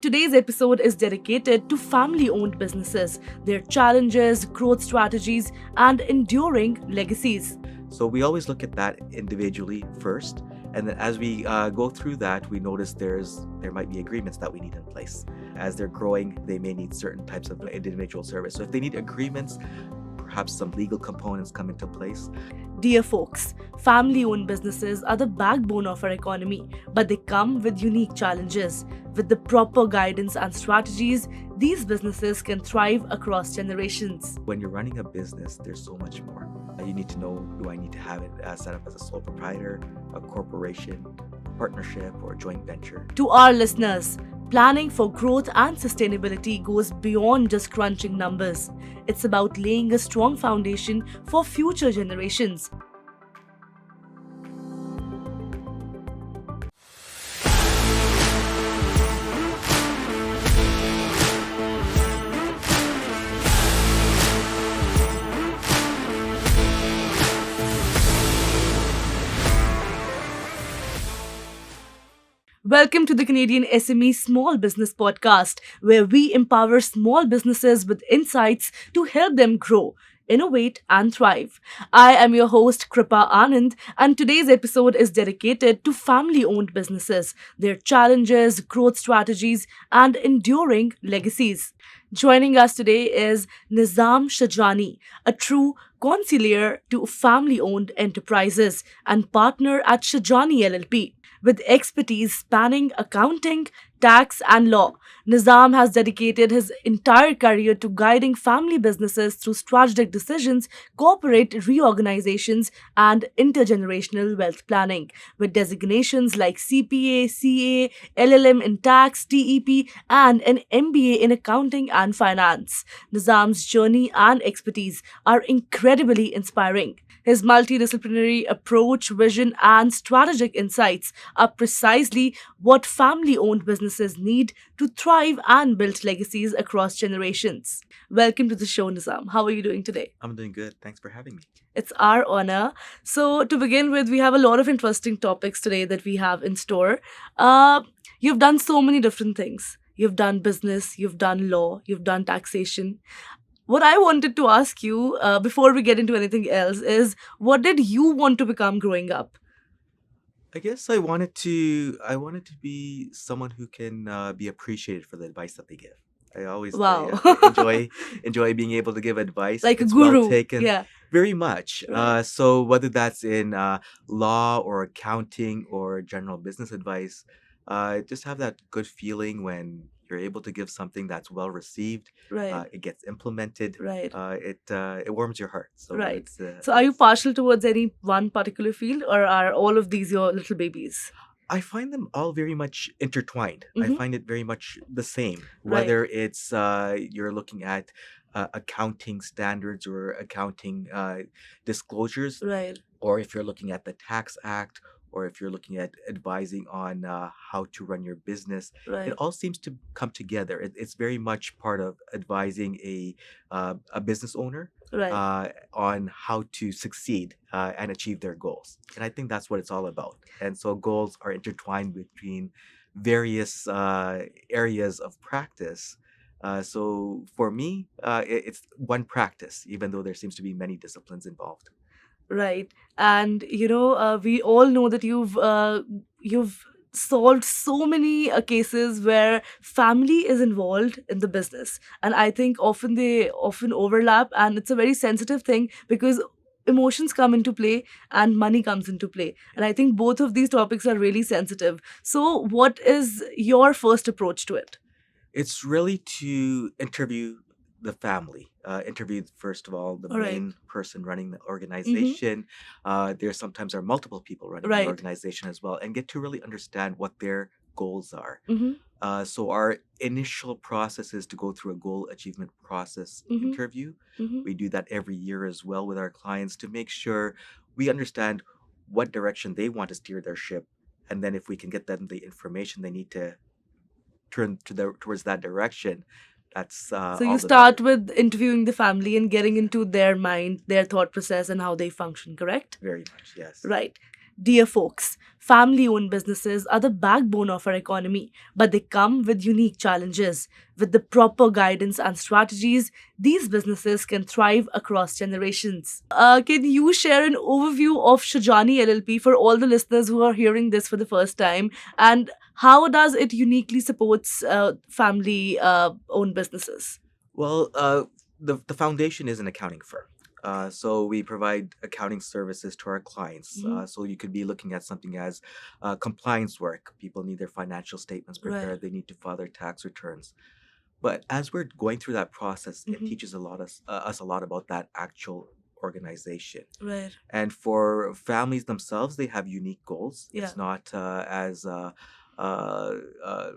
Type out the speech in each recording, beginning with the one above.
Today's episode is dedicated to family-owned businesses, their challenges, growth strategies, and enduring legacies. So we always look at that individually first, and then as we go through that, we notice there might be agreements that we need in place. As they're growing, they may need certain types of individual service. So if they need agreements, perhaps some legal components come into place. Dear folks, family-owned businesses are the backbone of our economy, but they come with unique challenges. With the proper guidance and strategies, these businesses can thrive across generations. When you're running a business, there's so much more. You need to know, do I need to have it set up as a sole proprietor, a corporation, partnership, or a joint venture? To our listeners, planning for growth and sustainability goes beyond just crunching numbers. It's about laying a strong foundation for future generations. Welcome to the Canadian SME Small Business Podcast, where we empower small businesses with insights to help them grow, innovate, and thrive. I am your host, Kripa Anand, and today's episode is dedicated to family-owned businesses, their challenges, growth strategies, and enduring legacies. Joining us today is Nizam Shajani, a true consigliere to family-owned enterprises and partner at Shajani LLP. With expertise spanning accounting, tax, and law, Nizam has dedicated his entire career to guiding family businesses through strategic decisions, corporate reorganizations, and intergenerational wealth planning. With designations like CPA, CA, LL.M in tax, TEP, and an MBA in accounting and finance, Nizam's journey and expertise are incredibly inspiring. His multidisciplinary approach, vision, and strategic insights are precisely what family-owned businesses need to thrive and build legacies across generations. Welcome to the show, Nizam. How are you doing today? I'm doing good. Thanks for having me. It's our honor. So, to begin with, we have a lot of interesting topics today that we have in store. You've done so many different things. You've done business, you've done law, you've done taxation. What I wanted to ask you before we get into anything else is, what did you want to become growing up? I guess I wanted to be someone who can be appreciated for the advice that they give. I always Wow. enjoy being able to give advice. Like a It's guru. well taken. Yeah. Very much. Right. So whether that's in law or accounting or general business advice, just have that good feeling when you're able to give something that's well received. Right. It gets implemented. Right. It warms your heart. So Right. it's So, are you partial towards any one particular field, or are all of these your little babies? I find them all very much intertwined. I Mm-hmm. find it very much the same, Right. whether it's you're looking at accounting standards or accounting disclosures, Right. or if you're looking at the Tax Act, or if you're looking at advising on how to run your business. It Right. all seems to come together. It's very much part of advising a business owner Right. on how to succeed and achieve their goals. And I think that's what it's all about. And so goals are intertwined between various areas of practice. So for me, it's one practice, even though there seems to be many disciplines involved. Right. And we all know that you've solved so many cases where family is involved in the business, and I think they often overlap, and it's a very sensitive thing because emotions come into play and money comes into play, and I think both of these topics are really sensitive. So, what is your first approach to it? It's really to interview the family. Interview, first of all, the All right. main person running the Mm-hmm. organization. There sometimes are multiple people running the Right. organization as well, and get to really understand what their goals are. Mm-hmm. So our initial process is to go through a goal achievement process Mm-hmm. interview. Mm-hmm. We do that every year as well with our clients to make sure we understand what direction they want to steer their ship, and then if we can get them the information they need to turn towards that direction, that's So all you the better. start with interviewing the family and getting into their mind, their thought process, and how they function, correct? Very much, yes. Right. Dear folks, family owned businesses are the backbone of our economy, but they come with unique challenges. With the proper guidance and strategies, these businesses can thrive across generations. Can you share an overview of Shajani LLP for all the listeners who are hearing this for the first time? And how does it uniquely supports family owned businesses? Well, the foundation is an accounting firm. So we provide accounting services to our clients. Mhm. So you could be looking at something as compliance work. People need their financial statements Right. prepared. They need to file their tax returns. But as we're going through that process, it Mhm. teaches us a lot about that actual organization. Right. And for families themselves, they have unique goals. Yeah. Uh, uh,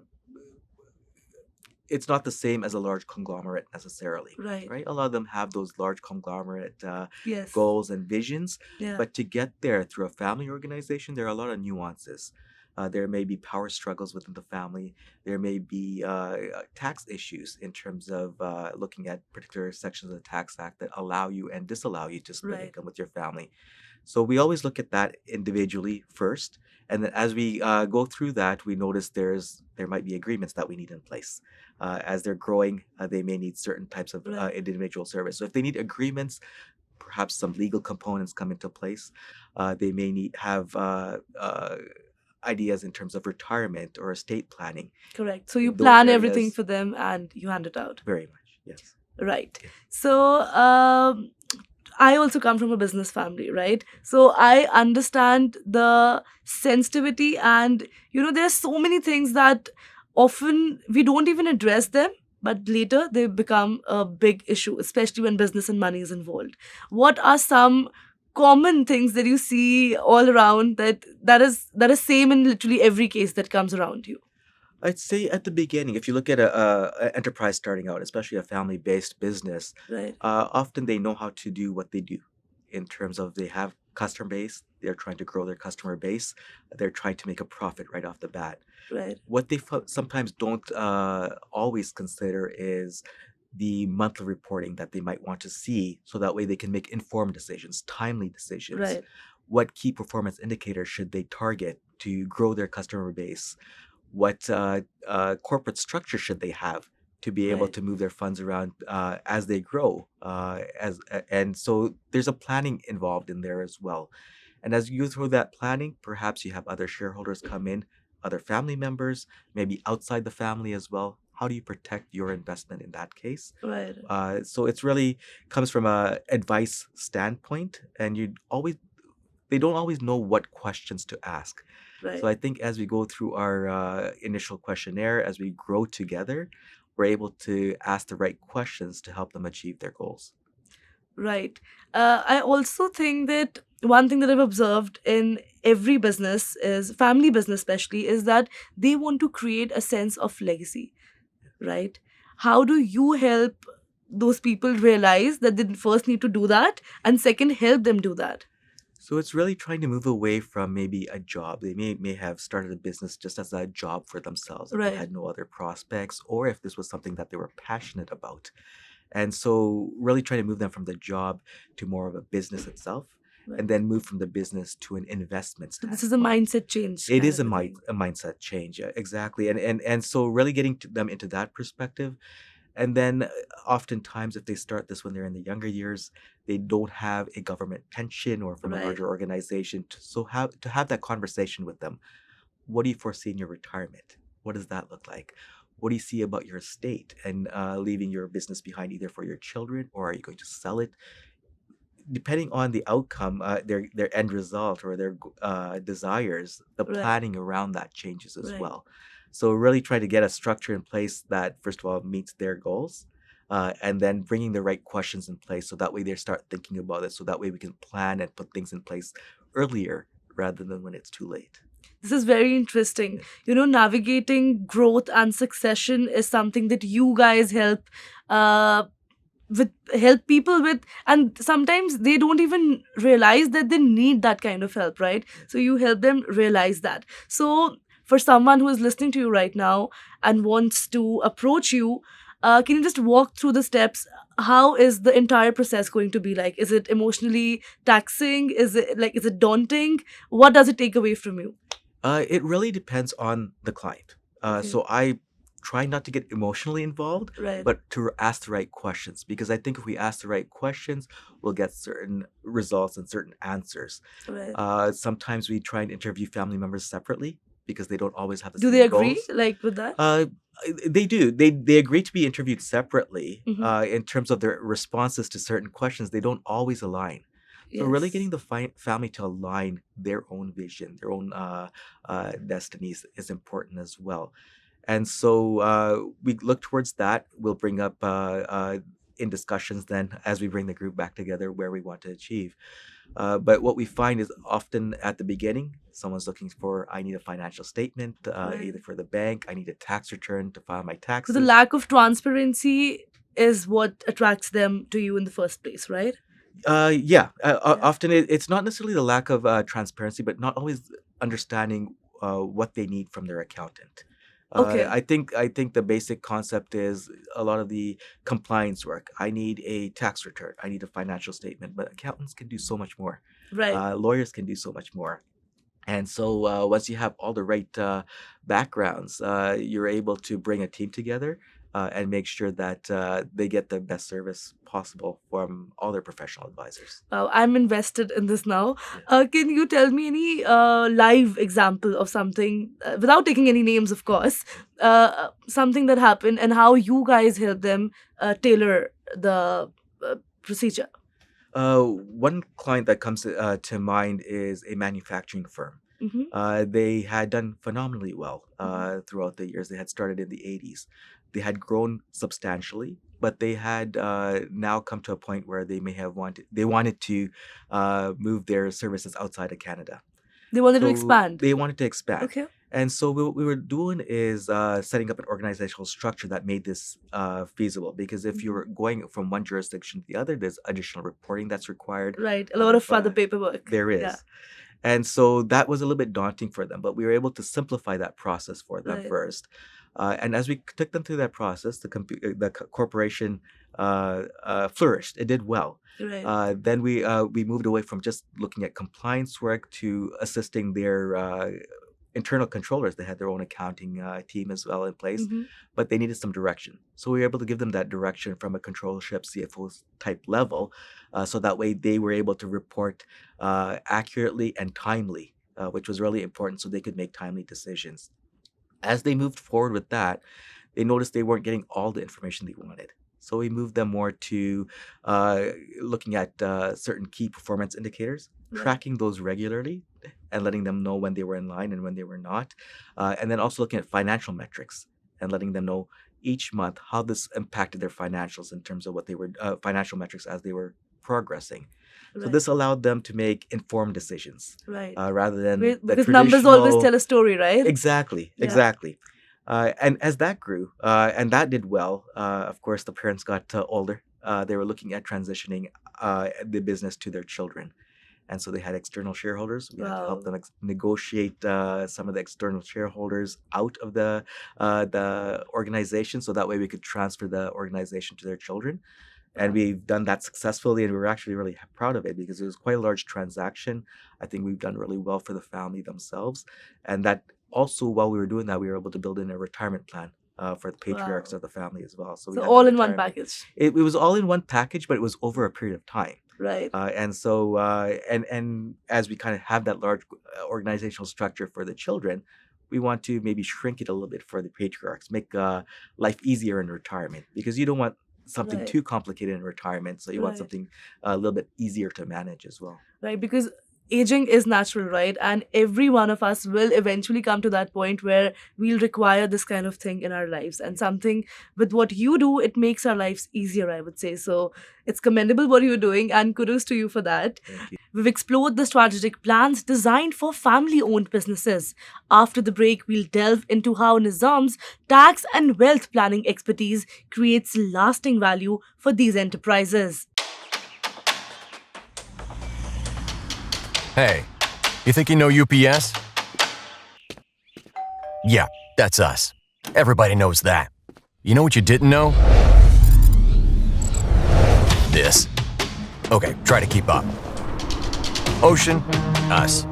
it's not the same as a large conglomerate necessarily, Right. right? A lot of them have those large conglomerate Yes. goals and visions, Yeah. but to get there through a family organization, there are a lot of nuances. There may be power struggles within the family. There may be tax issues in terms of looking at particular sections of the Tax Act that allow you and disallow you to split Right. income with your family. So we always look at that individually first, and then as we go through that, we notice there might be agreements that we need in place. As they're growing, they may need certain types of Right. individual service. So if they need agreements, perhaps some legal components come into place. They may need have ideas in terms of retirement or estate planning. Correct. So you Those plan everything areas, for them and you hand it out. very much, yes. Right. So I also come from a business family, right? So I understand the sensitivity, and there are so many things that often we don't even address them, but later they become a big issue, especially when business and money is involved. What are some common things that you see all around that is same in literally every case that comes around you? I'd say at the beginning, if you look at a enterprise starting out, especially a family-based business, Right. often they know how to do what they do in terms of they have customer base, they're trying to grow their customer base, they're trying to make a profit right off the bat. Right. What they sometimes don't always consider is the monthly reporting that they might want to see so that way they can make informed decisions, timely decisions. Right. What key performance indicators should they target to grow their customer base? What corporate structure should they have to be able Right. to move their funds around as they grow? And so there's a planning involved in there as well. And as you go through that planning, perhaps you have other shareholders come in, other family members, maybe outside the family as well. How do you protect your investment in that case? Right. So it's really comes from a advice standpoint, and they don't always know what questions to ask. So Right. I think as we go through our initial questionnaire, as we grow together, we're able to ask the right questions to help them achieve their goals. Right. I also think that one thing that I've observed in every business is family business, especially, is that they want to create a sense of legacy, right? How do you help those people realize that they first need to do that, and second, help them do that? So it's really trying to move away from maybe a job. They may have started a business just as a job for themselves if they Right. had no other prospects or if this was something that they were passionate about. And so really trying to move them from the job to more of a business itself Right. and then move from the business to an investment So this is a standpoint. mindset change It kind is of a thing. a mindset change, yeah, exactly. And so really getting them into that perspective. And then oftentimes, if they start this when they're in the younger years, they don't have a government pension or from a Right. larger organization. To have that conversation with them. What do you foresee in your retirement? What does that look like? What do you see about your estate and leaving your business behind either for your children or are you going to sell it? Depending on the outcome, their end result or their desires, the Right. planning around that changes as Right. well. So really try to get a structure in place that first of all meets their goals, and then bringing the right questions in place so that way they start thinking about it. So that way we can plan and put things in place earlier rather than when it's too late. This is very interesting. Navigating growth and succession is something that you guys uh, help people with, and sometimes they don't even realize that they need that kind of help, right? So you help them realize that. So for someone who is listening to you right now and wants to approach you, Can you just walk through the steps? How is the entire process going to be like? Is it emotionally taxing? Is it daunting? What does it take away from you? It really depends on the client. Okay. So I try not to get emotionally involved, Right. but to ask the right questions, because I think if we ask the right questions, we'll get certain results and certain answers. Right. Sometimes we try and interview family members separately because they don't always have the Do they same agree goals. like with that? Uh, they do. They agree to be interviewed separately. Mm-hmm. In terms of their responses to certain questions, they don't always align. So really getting Yes. the family to align their own vision, their own destinies is important as well. And so we look towards that. We'll bring up in discussions then as we bring the group back together where we want to achieve. But what we find is often at the beginning, someone's looking for, I need a financial statement, Right. either for the bank, I need a tax return to file my So the taxes. lack of transparency is what attracts them to you in the first place, right? Yeah. Yeah. Often it's not necessarily the lack of transparency, but not always understanding what they need from their accountant. Okay. I think the basic concept is a lot of the compliance work. I need a tax return. I need a financial statement, but accountants can do so much more. Right. Lawyers can do so much more. And so once you have all the right backgrounds, you're able to bring a team together and make sure that they get the best service possible from all their professional advisors. Wow, I'm invested in this now. Yeah. Can you tell me any live example of something, without taking any names, of course, something that happened and how you guys help them tailor the procedure? One client that comes to mind is a manufacturing firm. Mm-hmm. They had done phenomenally well throughout the years. They had started in the 80s. They had grown substantially, but they had now come to a point where they wanted to move their services outside of Canada. They wanted to So expand. they wanted to expand. Okay. And so what we were doing is setting up an organizational structure that made this feasible. Because if you're going from one jurisdiction to the other, there's additional reporting that's required. Right. A lot of other paperwork. There is. Yeah. And so that was a little bit daunting for them, but we were able to simplify that process for them Right. first. And as we took them through that process, the corporation flourished. It did well. Right. Then we moved away from just looking at compliance work to assisting their internal controllers. They had their own accounting team as well in place, Mhm. but they needed some direction. So we were able to give them that direction from a controllership CFO type level, so that way they were able to report accurately and timely, which was really important, so they could make timely decisions. As they moved forward with that, they noticed they weren't getting all the information they wanted. So we moved them more to looking at certain key performance indicators, Right. tracking those regularly, and letting them know when they were in line and when they were not. And then also looking at financial metrics and letting them know each month how this impacted their financials in terms of what they were financial metrics as they were progressing. So Right. this allowed them to make informed decisions Right. rather than the Because numbers always traditional. tell a story, right? Exactly, Yeah. exactly. And as that grew, and that did well, of course, the parents got older. They were looking at transitioning the business to their children. And so they had external shareholders. We had to help Wow. them negotiate some of the external shareholders out of the organization, so that way we could transfer the organization to their children. And Wow. we've done that successfully, and we were actually really proud of it because it was quite a large transaction. I think we've done really well for the family themselves, and that also, while we were doing that, we were able to build in a retirement plan for the patriarchs Wow. of the family as well. So we So had all their in one retirement. package. It was all in one package, but it was over a period of time. Right. And so, and as we kind of have that large organizational structure for the children, we want to maybe shrink it a little bit for the patriarchs, make life easier in retirement, because you don't want something Right. too complicated in retirement. So you want Right. something a little bit easier to manage as well. Right, because aging is natural, right? And every one of us will eventually come to that point where we'll require this kind of thing in our lives. And something with what you do, it makes our lives easier, I would say. So it's commendable what you're doing, and kudos to you for that. Thank you. We've explored the strategic plans designed for family owned businesses. After the break, we'll delve into how Nizam's tax and wealth planning expertise creates lasting value for these enterprises. Hey, you think you know UPS? Yeah, that's us. Everybody knows that. You know what you didn't know? This. Okay, try to keep up. Ocean, us.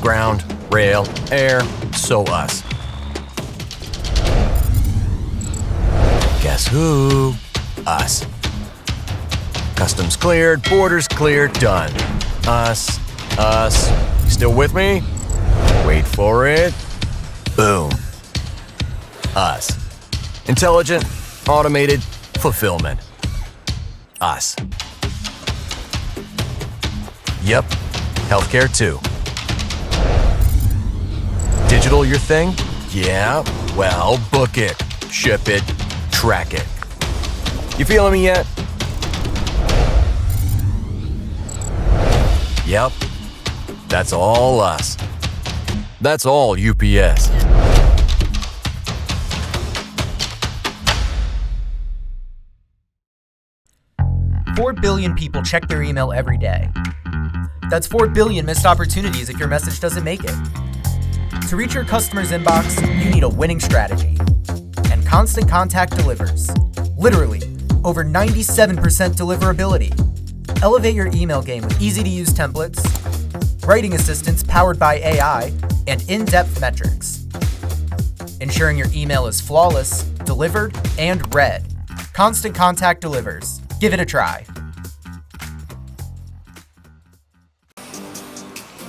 Ground, rail, air, so us. Guess who? Us. Customs cleared, borders cleared, done. Us. You still with me? Wait for it. Boom. Us. Intelligent, automated, fulfillment. Us. Yep, healthcare too. Digital your thing? Yeah, well, book it, ship it, track it. You feeling me yet? Yep, that's all us. That's all UPS. Four billion people check their email every day. That's 4 billion missed opportunities if your message doesn't make it. To reach your customer's inbox, you need a winning strategy. And Constant Contact delivers. Literally, over 97% deliverability. Elevate your email game with easy-to-use templates, writing assistants powered by AI, and in-depth metrics. Ensuring your email is flawless, delivered, and read. Constant Contact delivers. Give it a try.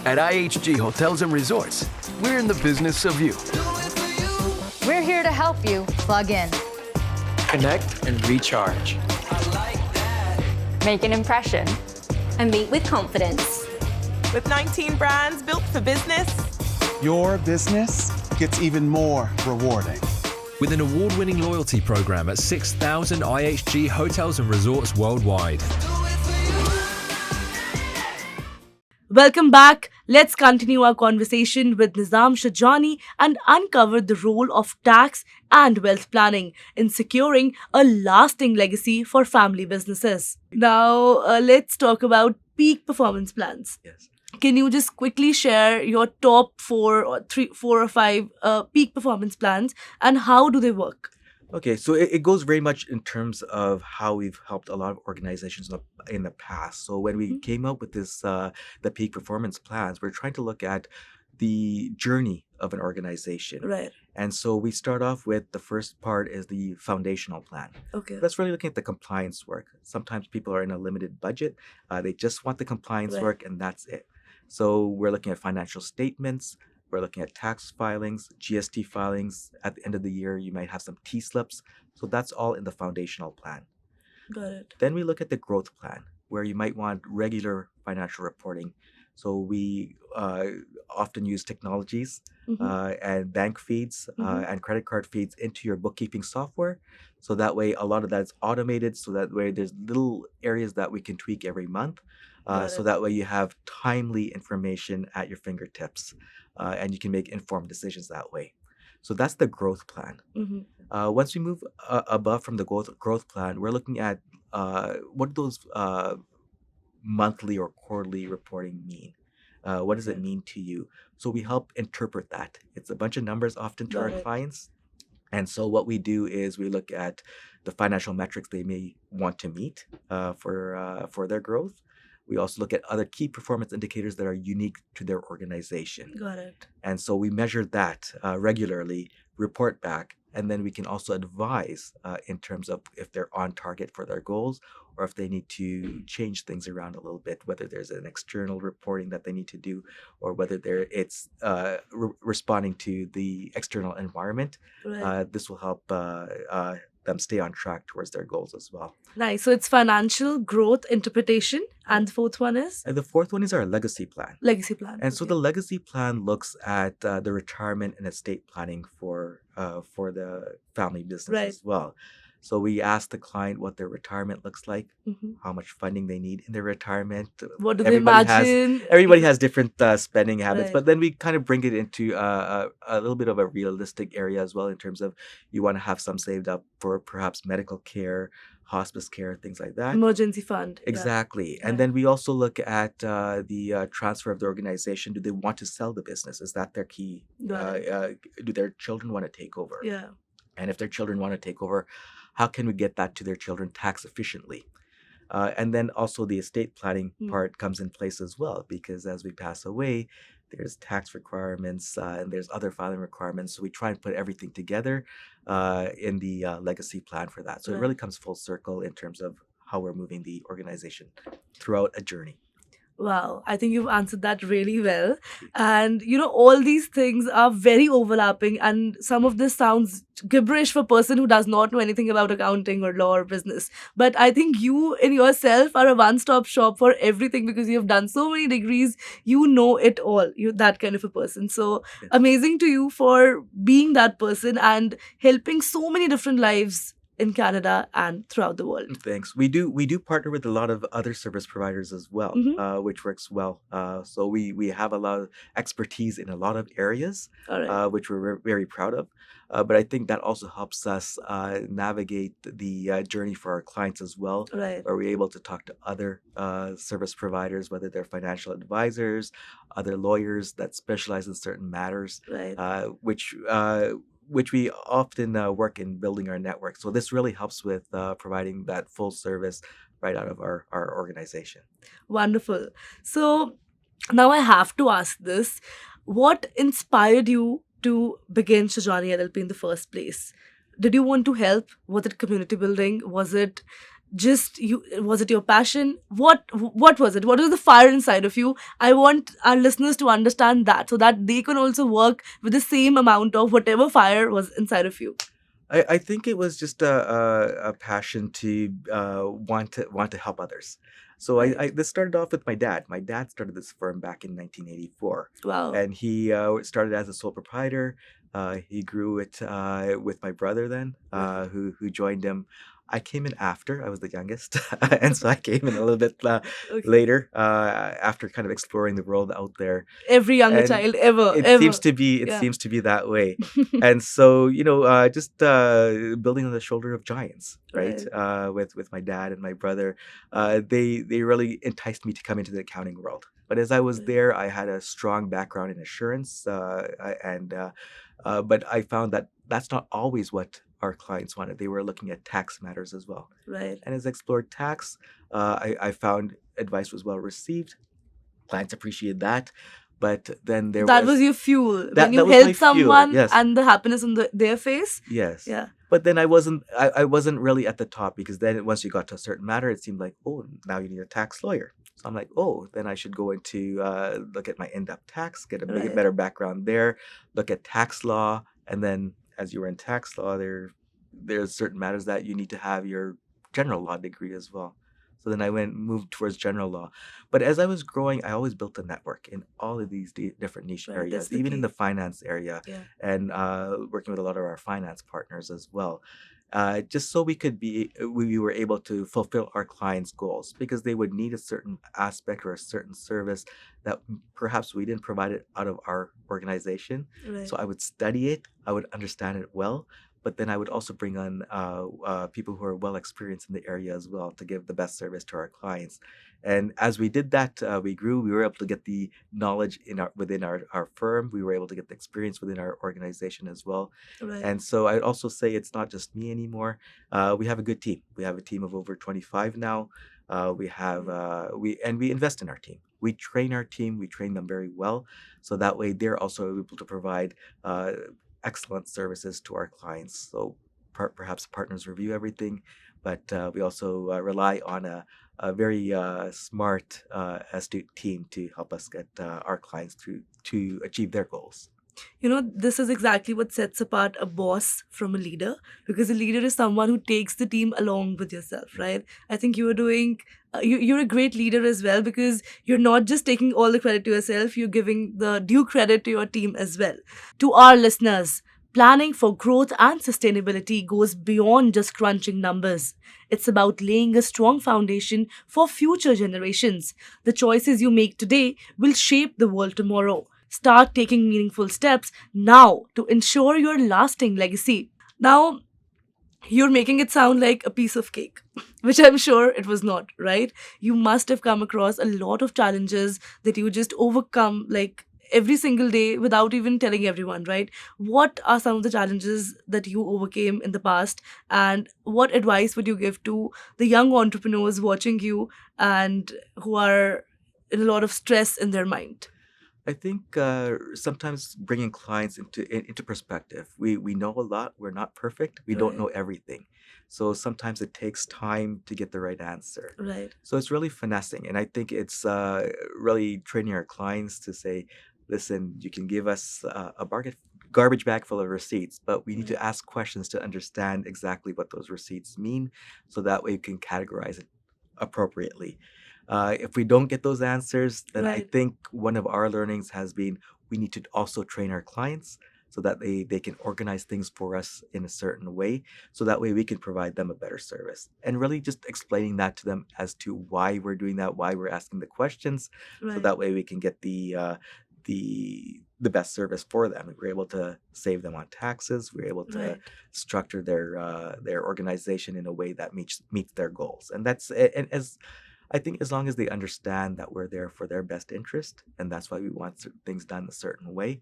At IHG Hotels and Resorts, we're in the business of you. We're here to help you plug in, Connect and recharge. make an impression, and meet with confidence. With 19 brands built for business, your business gets even more rewarding. With an award-winning loyalty program at 6,000 IHG hotels and resorts worldwide. Welcome back. Let's continue our conversation with Nizam Shajani and uncover the role of tax and wealth planning in securing a lasting legacy for family businesses. Now, let's talk about peak performance plans. Yes. Can you just quickly share your top four or five peak performance plans and how do they work? Okay, so it goes very much in terms of how we've helped a lot of organizations in the past. So when we came up with this, the peak performance plans, we're trying to look at the journey of an organization. Right. And so we start off with the first part is the foundational plan. Okay. That's really looking at the compliance work. Sometimes people are in a limited budget. They just want the compliance Right. work and that's it. So we're looking at financial statements. We're looking at tax filings, GST filings. At the end of the year, you might have some T-slips. So that's all in the foundational plan. Got it. Then we look at the growth plan, where you might want regular financial reporting. So we often use technologies and bank feeds and credit card feeds into your bookkeeping software. So that way, a lot of that is automated. So that way, there's little areas that we can tweak every month. So that way, you have timely information at your fingertips. And you can make informed decisions that way. So that's the growth plan. Once we move above from the growth plan, we're looking at what do those monthly or quarterly reporting mean? What does it mean to you? So we help interpret that. It's a bunch of numbers often to our clients. And so what we do is we look at the financial metrics they may want to meet for their growth. We also look at other key performance indicators that are unique to their organization. Got it. And so we measure that regularly, report back, and then we can also advise in terms of if they're on target for their goals or if they need to change things around a little bit, whether there's an external reporting that they need to do or whether it's responding to the external environment. Right. This will help them stay on track towards their goals as well. Nice. So it's financial growth interpretation. And the fourth one is? And the fourth one is our legacy plan. Legacy plan. And so the legacy plan looks at the retirement and estate planning for the family business Right. as well. So we ask the client what their retirement looks like, how much funding they need in their retirement. What do they imagine? Everybody has different spending habits, Right. but then we kind of bring it into a little bit of a realistic area as well in terms of you want to have some saved up for perhaps medical care, hospice care, things like that. Emergency fund. Yeah. Exactly. And Right. then we also look at the transfer of the organization. Do they want to sell the business? Is that their key? Got Do their children want to take over? Yeah. And if their children want to take over, how can we get that to their children tax efficiently? And then also the estate planning part comes in place as well, because as we pass away, there's tax requirements and there's other filing requirements. So we try and put everything together in the legacy plan for that. So it really comes full circle in terms of how we're moving the organization throughout a journey. Wow, I think you've answered that really well. And all these things are very overlapping, and some of this sounds gibberish for a person who does not know anything about accounting or law or business. But I think you in yourself are a one-stop shop for everything because you've done so many degrees, you know it all. You're that kind of a person. So amazing to you for being that person and helping so many different lives in Canada and throughout the world. Thanks. We do partner with a lot of other service providers as well, which works well. So we have a lot of expertise in a lot of areas, which we're very proud of. But I think that also helps us navigate the journey for our clients as well. Right. Where we're able to talk to other service providers, whether they're financial advisors, other lawyers that specialize in certain matters, which we often work in building our network. So this really helps with providing that full service right out of our organization. Wonderful. So now I have to ask this. What inspired you to begin Shajani LLP in the first place? Did you want to help? Was it community building? Was it just you? Was it your passion? What was it? What was the fire inside of you? I want our listeners to understand that so that they can also work with the same amount of whatever fire was inside of you. I think it was just a passion to want to help others. So this started off with my dad. My dad started this firm back in 1984. Wow. And he started as a sole proprietor. He grew it with my brother then, who joined him. I came in after. I was the youngest. And so I came in a little bit later after kind of exploring the world out there. Every younger child ever. Seems to be that way. And so, just building on the shoulder of giants, right? With my dad and my brother, they really enticed me to come into the accounting world. But as I was there, I had a strong background in assurance, but I found that that's not always what our clients wanted. They were looking at tax matters as well. Right. And as I explored tax, I found advice was well received. Clients appreciated that. But then that was your fuel. When you help someone and the happiness on their face. Yes. Yeah. But then I wasn't really at the top, because then once you got to a certain matter, it seemed like, oh, now you need a tax lawyer. So I'm like, oh, then I should go into look at my in-depth tax, get a better background there, look at tax law, and then as you were in tax law, there's certain matters that you need to have your general law degree as well. So then I moved towards general law. But as I was growing, I always built a network in all of these different niche areas, even in the finance area, and working with a lot of our finance partners as well. Just so we were able to fulfill our clients' goals, because they would need a certain aspect or a certain service that perhaps we didn't provide it out of our organization. Right. So I would study it, I would understand it well, but then I would also bring on people who are well experienced in the area as well to give the best service to our clients. And as we did that, we grew. We were able to get the knowledge within our firm. We were able to get the experience within our organization as well. Right. And so I'd also say it's not just me anymore. We have a good team. We have a team of over 25 now. We invest in our team. We train our team. We train them very well, so that way they're also able to provide excellent services to our clients. So perhaps partners review everything, but we also rely on a very smart, astute team to help us get our clients to achieve their goals. This is exactly what sets apart a boss from a leader, because a leader is someone who takes the team along with yourself, right? I think you're a great leader as well, because you're not just taking all the credit to yourself, you're giving the due credit to your team as well. To our listeners, planning for growth and sustainability goes beyond just crunching numbers. It's about laying a strong foundation for future generations. The choices you make today will shape the world tomorrow. Start taking meaningful steps now to ensure your lasting legacy. Now, you're making it sound like a piece of cake, which I'm sure it was not, right? You must have come across a lot of challenges that you just overcome, like every single day without even telling everyone, right? What are some of the challenges that you overcame in the past, and what advice would you give to the young entrepreneurs watching you and who are in a lot of stress in their mind? I think sometimes bringing clients into perspective. We know a lot. We're not perfect. We don't Right. know everything. So sometimes it takes time to get the right answer. Right. So it's really finessing, and I think it's really training our clients to say, "Listen, you can give us a garbage bag full of receipts, but we need to ask questions to understand exactly what those receipts mean, so that way you can categorize it appropriately." If we don't get those answers, then I Right. think one of our learnings has been we need to also train our clients so that they can organize things for us in a certain way, so that way we can provide them a better service. And really just explaining that to them as to why we're doing that, why we're asking the questions, so Right. that way we can get the best service for them. We're able to save them on taxes. We're able to Right. structure their organization in a way that meets their goals. And and as I think as long as they understand that we're there for their best interest, and that's why we want things done a certain way,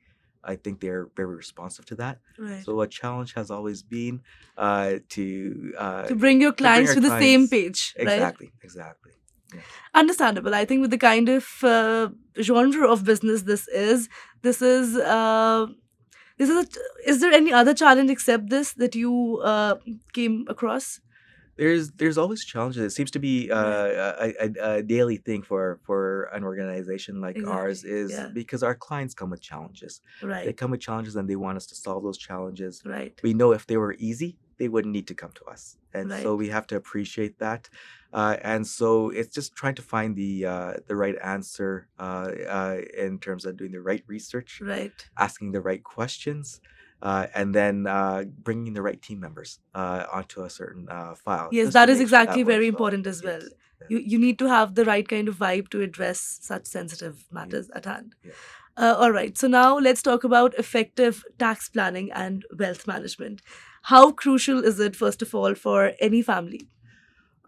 I think they're very responsive to that. Right. So a challenge has always been To bring your to bring clients our to the same clients page, right? exactly. Yeah. Understandable. I think with the kind of genre of business this is is there any other challenge except this that you came across? There's always challenges. It seems to be Right. a daily thing for an organization like ours, Exactly. is Yeah. because our clients come with challenges. They Right. come with challenges and they want us to solve those challenges. Right. We know if they were easy, they wouldn't need to come to us, and so Right. we have to appreciate that. And so it's just trying to find the right answer in terms of doing the right research, Right. asking the right questions, and then bringing the right team members onto a certain file, Yes, just to that is make sure exactly that very works well. important as well. Yes. Yeah. You need to have the right kind of vibe to address such sensitive matters at hand. Yeah. All right. So now let's talk about effective tax planning and wealth management. How crucial is it, first of all, for any family?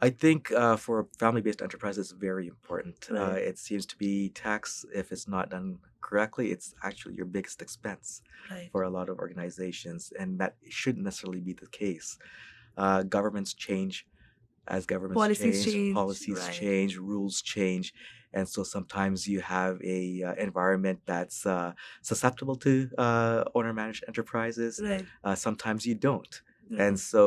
I think for a family-based enterprise, it's very important. Right. It seems to be tax, if it's not done correctly, it's actually your biggest expense Right. for a lot of organizations, and that shouldn't necessarily be the case. Governments change. As governments Policies change, change. policies Right. change, rules change, and so sometimes you have a environment that's susceptible to owner-managed enterprises. Right. Sometimes you don't. Right. And so,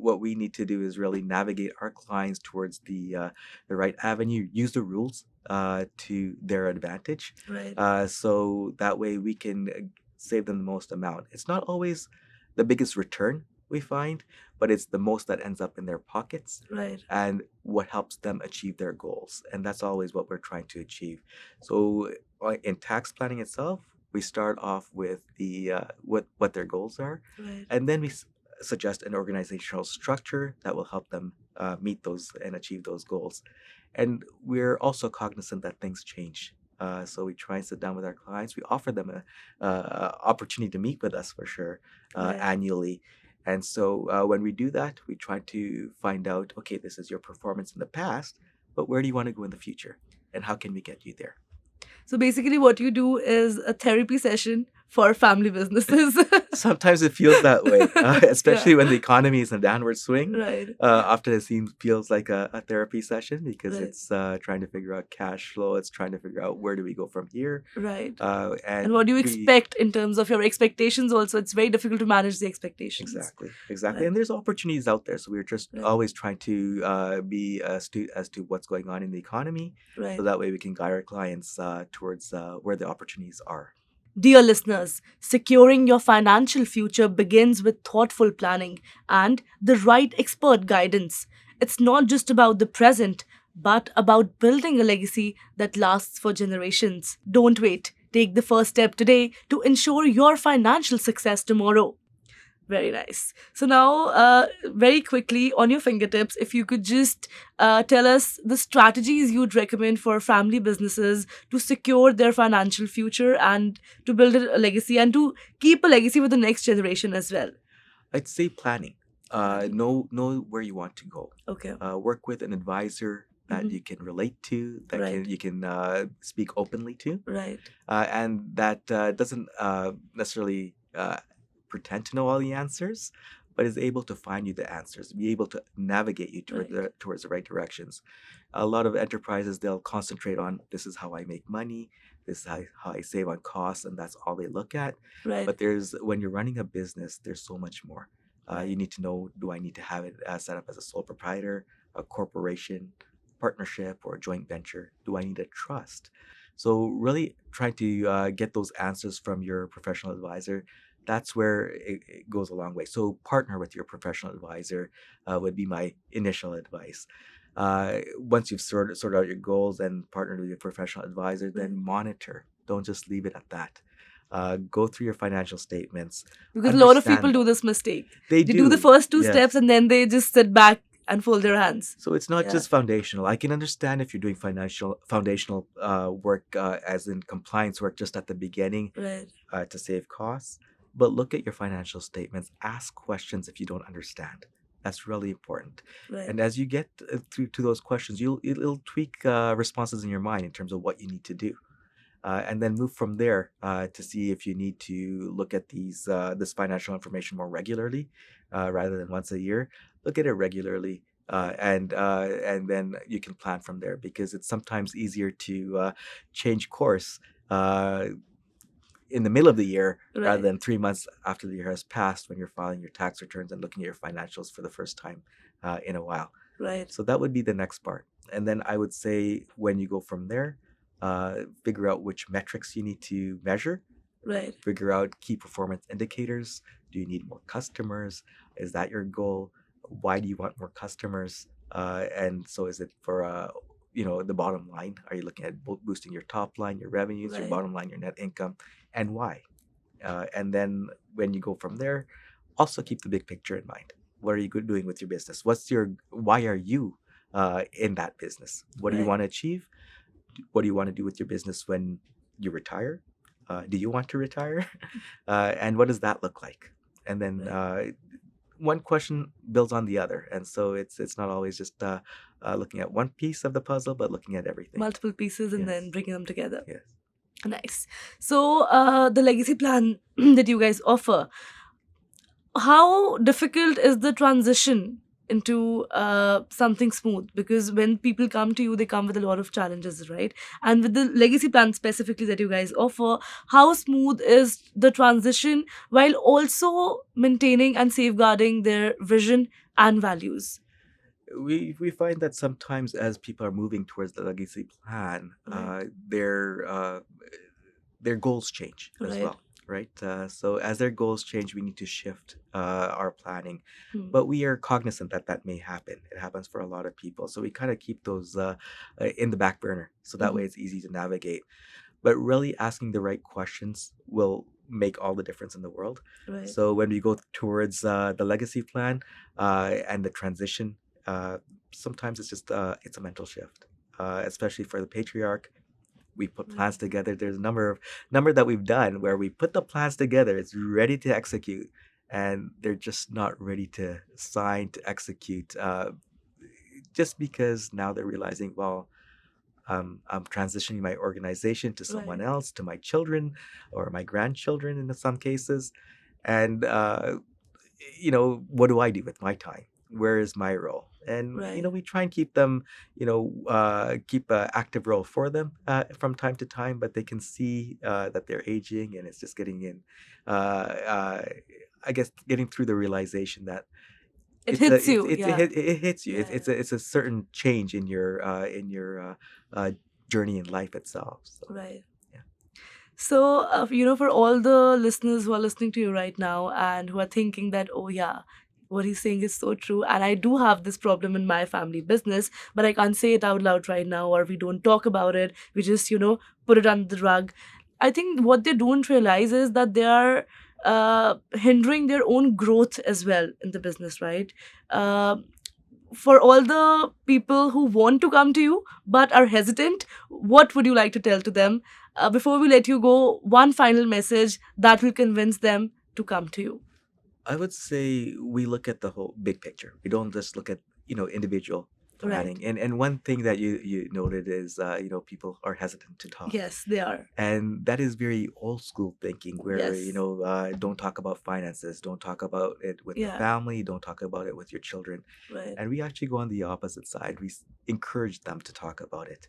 what we need to do is really navigate our clients towards the right avenue, use the rules to their advantage, Right. so that way we can save them the most amount. It's not always the biggest return we find, but it's the most that ends up in their pockets Right. and what helps them achieve their goals. And that's always what we're trying to achieve. So, in tax planning itself, we start off with the what their goals are, Right. and then we suggest an organizational structure that will help them meet those and achieve those goals. And we're also cognizant that things change. So we try and sit down with our clients. We offer them a opportunity to meet with us for sure Right. annually. And so when we do that, we try to find out, okay, this is your performance in the past, but where do you want to go in the future? And how can we get you there? So basically, what you do is a therapy session for family businesses. Sometimes it feels that way, especially when the economy is in a downward swing. Right. Often it feels like a therapy session because Right. it's trying to figure out cash flow. It's trying to figure out where do we go from here. Right. And And what do you we- expect in terms of your expectations also? It's very difficult to manage the expectations. Exactly. Right. And there's opportunities out there. So we're just Right. always trying to be astute as to what's going on in the economy. Right. So that way we can guide our clients towards where the opportunities are. Dear listeners, securing your financial future begins with thoughtful planning and the right expert guidance. It's not just about the present, but about building a legacy that lasts for generations. Don't wait. Take the first step today to ensure your financial success tomorrow. Very nice. So now, very quickly on your fingertips, if you could just tell us the strategies you'd recommend for family businesses to secure their financial future and to build a legacy and to keep a legacy with the next generation as well. I'd say planning. Know where you want to go. Okay. Work with an advisor that you can relate to, that you can speak openly to, Right. and that doesn't necessarily pretend to know all the answers, but is able to find you the answers, be able to navigate you towards the right directions. A lot of enterprises, they'll concentrate on, this is how I make money, this is how I save on costs, and that's all they look at. Right. But when you're running a business, there's so much more. You need to know, do I need to have it set up as a sole proprietor, a corporation, partnership, or a joint venture? Do I need a trust? So really trying to get those answers from your professional advisor, that's where it goes a long way. So partner with your professional advisor would be my initial advice. Once you've sorted out your goals and partnered with your professional advisor, then monitor. Don't just leave it at that. Go through your financial statements. Because a lot of people do this mistake. They do the first two steps and then they just sit back and fold their hands. So it's not just foundational. I can understand if you're doing foundational work, as in compliance work, just at the beginning, to save costs. But look at your financial statements. Ask questions if you don't understand. That's really important. Right. And as you get through to those questions, it'll tweak responses in your mind in terms of what you need to do. And then move from there to see if you need to look at this financial information more regularly rather than once a year. Look at it regularly, and then you can plan from there, because it's sometimes easier to change course in the middle of the year rather than 3 months after the year has passed, when you're filing your tax returns and looking at your financials for the first time in a while. Right. So that would be the next part. And then I would say, when you go from there, figure out which metrics you need to measure. Right. Figure out key performance indicators. Do you need more customers? Is that your goal? Why do you want more customers? And so is it for the bottom line? Are you looking at boosting your top line, your revenues, your bottom line, your net income, and why? And then when you go from there, also keep the big picture in mind. What are you doing with your business? Why are you in that business? What do you want to achieve? What do you want to do with your business when you retire? Do you want to retire? And what does that look like? And then one question builds on the other. And so it's not always just looking at one piece of the puzzle, but looking at everything. Multiple pieces and then bringing them together. Yes. Nice. So the legacy plan that you guys offer, how difficult is the transition into something smooth? Because when people come to you, they come with a lot of challenges, right? And with the legacy plan specifically that you guys offer, how smooth is the transition while also maintaining and safeguarding their vision and values? We find that sometimes as people are moving towards the legacy plan, their goals change as well. Right. So as their goals change, we need to shift our planning. But we are cognizant that may happen. It happens for a lot of people. So we kind of keep those in the back burner. So that way it's easy to navigate. But really asking the right questions will make all the difference in the world. Right. So when we go towards the legacy plan and the transition, sometimes it's just it's a mental shift, especially for the patriarch. We put plans together. There's a number that we've done where we put the plans together. It's ready to execute, and they're just not ready to sign to execute, just because now they're realizing, well, I'm transitioning my organization to someone else, to my children or my grandchildren in some cases, and what do I do with my time? Where is my role? And we try and keep them, keep an active role for them from time to time, but they can see that they're aging, and it's just getting in. I guess getting through the realization that it hits you. It hits you. It's a certain change in your journey in life itself. So. Right. So for all the listeners who are listening to you right now and who are thinking that, oh yeah, what he's saying is so true, and I do have this problem in my family business, but I can't say it out loud right now, or we don't talk about it. We just, put it under the rug. I think what they don't realize is that they are hindering their own growth as well in the business, right? For all the people who want to come to you but are hesitant, what would you like to tell to them? Before we let you go, one final message that will convince them to come to you. I would say we look at the whole big picture. We don't just look at individual planning. And one thing that you noted is people are hesitant to talk. Yes, they are. And that is very old school thinking where Yes. don't talk about finances, don't talk about it with the Yeah. family, don't talk about it with your children. Right. And we actually go on the opposite side. We encourage them to talk about it.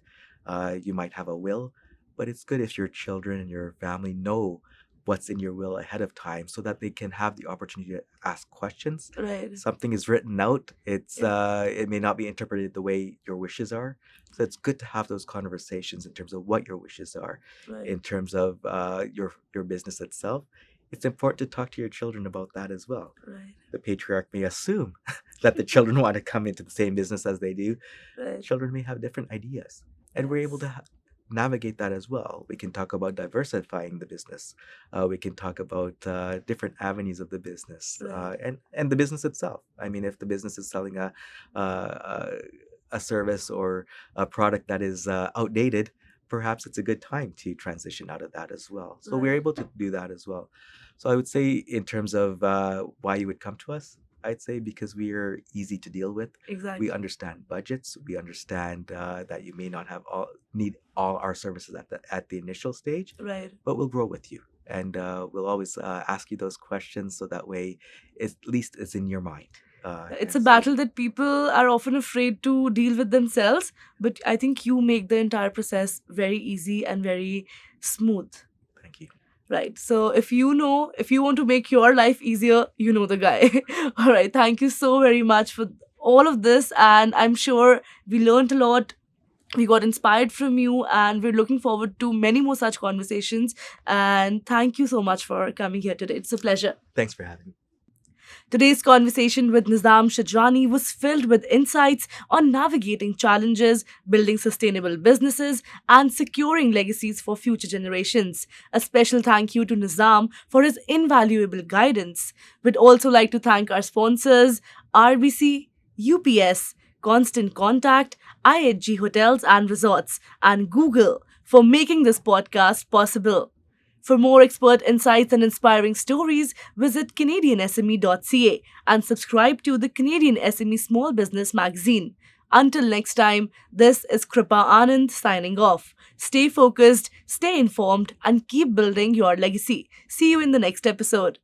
You might have a will, but it's good if your children and your family know what's in your will ahead of time so that they can have the opportunity to ask questions. Right. Something is written out. It may not be interpreted the way your wishes are. So it's good to have those conversations in terms of what your wishes are, Right. in terms of your business itself. It's important to talk to your children about that as well. Right. The patriarch may assume that the children want to come into the same business as they do. Right. Children may have different ideas, and we're able to navigate that as well. We can talk about diversifying the business. We can talk about different avenues of the business, Right. and the business itself. I mean, if the business is selling a service or a product that is outdated, perhaps it's a good time to transition out of that as well. So we're Right. able to do that as well. So I would say, in terms of why you would come to us, I'd say because we are easy to deal with. Exactly. We understand budgets. We understand that you may not need all our services at the initial stage, Right. but we'll grow with you, and we'll always ask you those questions so that way, at least it's in your mind. It's a and so- battle that people are often afraid to deal with themselves, but I think you make the entire process very easy and very smooth. Thank you. Right. So if you want to make your life easier, you know the guy. All right. Thank you so very much for all of this. And I'm sure we learned a lot. We got inspired from you, and we're looking forward to many more such conversations. And thank you so much for coming here today. It's a pleasure. Thanks for having me. Today's conversation with Nizam Shajani was filled with insights on navigating challenges, building sustainable businesses, and securing legacies for future generations. A special thank you to Nizam for his invaluable guidance. We'd also like to thank our sponsors, RBC, UPS, Constant Contact, IHG Hotels and Resorts, and Google for making this podcast possible. For more expert insights and inspiring stories, visit CanadianSME.ca and subscribe to the Canadian SME Small Business magazine. Until next time, this is Kripa Anand signing off. Stay focused, stay informed, and keep building your legacy. See you in the next episode.